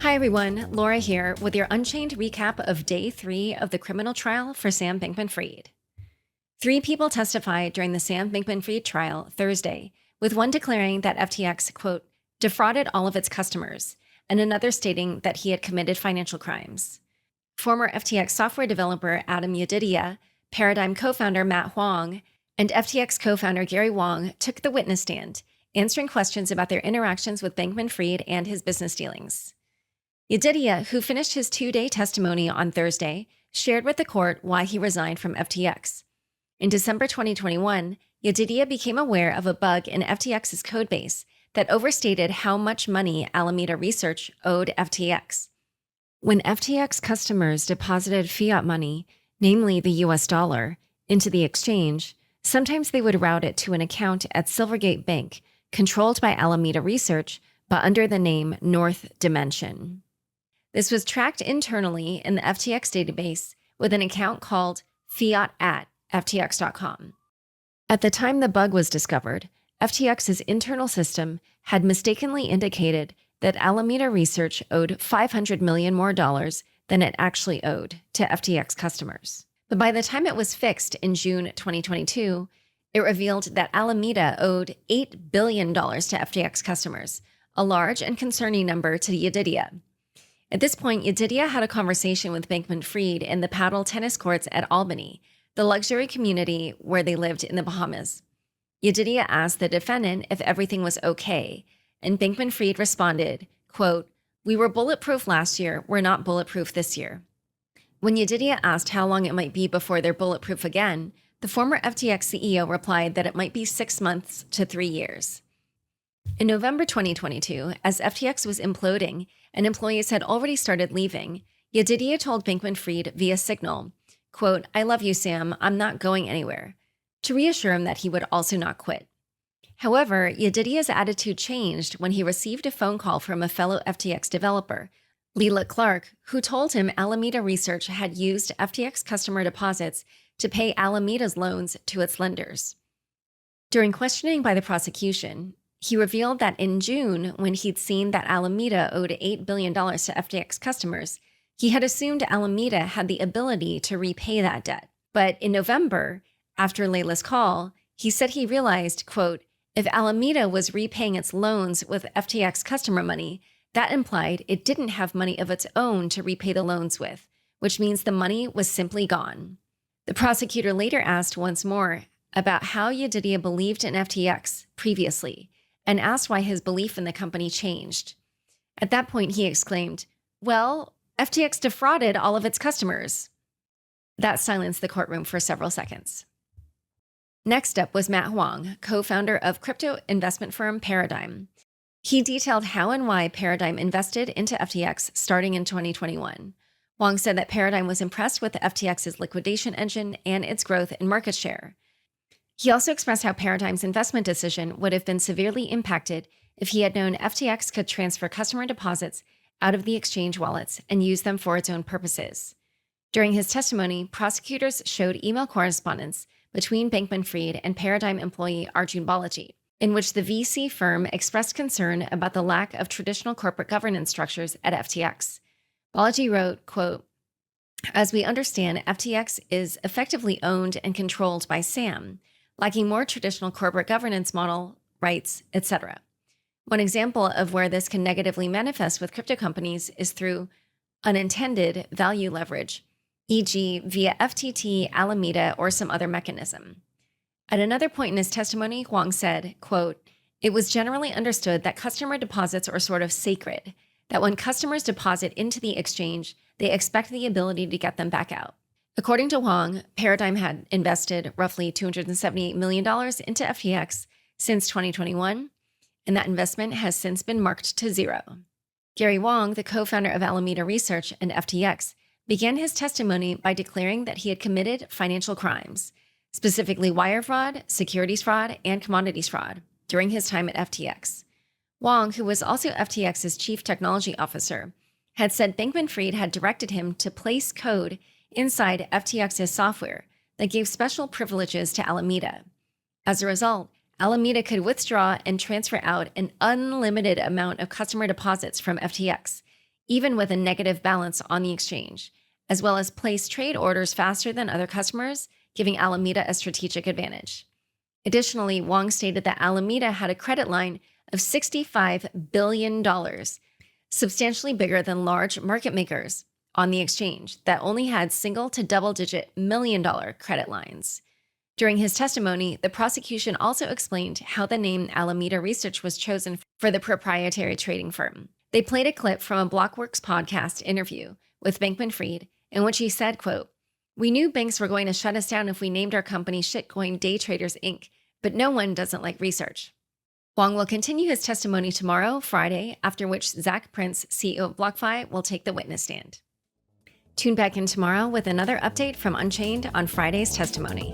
Hi everyone, Laura here with your Unchained recap of Day 3 of the criminal trial for Sam Bankman-Fried. 3 people testified during the Sam Bankman-Fried trial Thursday, with one declaring that FTX, quote, defrauded all of its customers, and another stating that he had committed financial crimes. Former FTX software developer Adam Yedidia, Paradigm co-founder Matt Huang, and FTX co-founder Gary Wang took the witness stand, answering questions about their interactions with Bankman-Fried and his business dealings. Yedidia, who finished his 2-day testimony on Thursday, shared with the court why he resigned from FTX. In December 2021, Yedidia became aware of a bug in FTX's codebase that overstated how much money Alameda Research owed FTX. When FTX customers deposited fiat money, namely the US dollar, into the exchange, sometimes they would route it to an account at Silvergate Bank, controlled by Alameda Research, but under the name North Dimension. This was tracked internally in the FTX database with an account called fiat@ftx.com. At the time the bug was discovered, FTX's internal system had mistakenly indicated that Alameda Research owed $500 million more than it actually owed to FTX customers. But by the time it was fixed in June 2022, it revealed that Alameda owed $8 billion to FTX customers, a large and concerning number to Yedidia. At this point, Yedidia had a conversation with Bankman-Fried in the paddle tennis courts at Albany, the luxury community where they lived in the Bahamas. Yedidia asked the defendant if everything was okay, and Bankman-Fried responded, quote, "We were bulletproof last year, we're not bulletproof this year." When Yedidia asked how long it might be before they're bulletproof again, the former FTX CEO replied that it might be 6 months to 3 years. In November 2022, as FTX was imploding and employees had already started leaving, Yedidia told Bankman-Fried via Signal, quote, "I love you, Sam, I'm not going anywhere," to reassure him that he would also not quit. However, Yedidia's attitude changed when he received a phone call from a fellow FTX developer, Leela Clark, who told him Alameda Research had used FTX customer deposits to pay Alameda's loans to its lenders. During questioning by the prosecution, he revealed that in June, when he'd seen that Alameda owed $8 billion to FTX customers, he had assumed Alameda had the ability to repay that debt. But in November, after Leela's call, he said he realized, quote, if Alameda was repaying its loans with FTX customer money, that implied it didn't have money of its own to repay the loans with, which means the money was simply gone. The prosecutor later asked once more about how Yedidia believed in FTX previously, and asked why his belief in the company changed. At that point, he exclaimed, "Well, FTX defrauded all of its customers." That silenced the courtroom for several seconds. Next up was Matt Huang, co-founder of crypto investment firm Paradigm. He detailed how and why Paradigm invested into FTX starting in 2021. Huang said that Paradigm was impressed with FTX's liquidation engine and its growth in market share. He also expressed how Paradigm's investment decision would have been severely impacted if he had known FTX could transfer customer deposits out of the exchange wallets and use them for its own purposes. During his testimony, prosecutors showed email correspondence between Bankman-Fried and Paradigm employee Arjun Balaji, in which the VC firm expressed concern about the lack of traditional corporate governance structures at FTX. Balaji wrote, quote, "As we understand, FTX is effectively owned and controlled by Sam, lacking more traditional corporate governance model, rights, etc. One example of where this can negatively manifest with crypto companies is through unintended value leverage, e.g. via FTT, Alameda, or some other mechanism." At another point in his testimony, Huang said, quote, "It was generally understood that customer deposits are sort of sacred, that when customers deposit into the exchange, they expect the ability to get them back out." According to Huang, Paradigm had invested roughly $278 million into FTX since 2021, and that investment has since been marked to zero. Gary Wang, the co-founder of Alameda Research and FTX, began his testimony by declaring that he had committed financial crimes, specifically wire fraud, securities fraud, and commodities fraud, during his time at FTX. Wang, who was also FTX's chief technology officer, had said Bankman-Fried had directed him to place code inside FTX's software that gave special privileges to Alameda. As a result, Alameda could withdraw and transfer out an unlimited amount of customer deposits from FTX, even with a negative balance on the exchange, as well as place trade orders faster than other customers, giving Alameda a strategic advantage. Additionally, Wang stated that Alameda had a credit line of $65 billion, substantially bigger than large market makers on the exchange that only had single to double-digit million-dollar credit lines. During his testimony, the prosecution also explained how the name Alameda Research was chosen for the proprietary trading firm. They played a clip from a Blockworks podcast interview with Bankman-Fried in which he said, quote, "We knew banks were going to shut us down if we named our company Shitcoin Day Traders, Inc., but no one doesn't like research." Huang will continue his testimony tomorrow, Friday, after which Zach Prince, CEO of BlockFi, will take the witness stand. Tune back in tomorrow with another update from Unchained on Friday's testimony.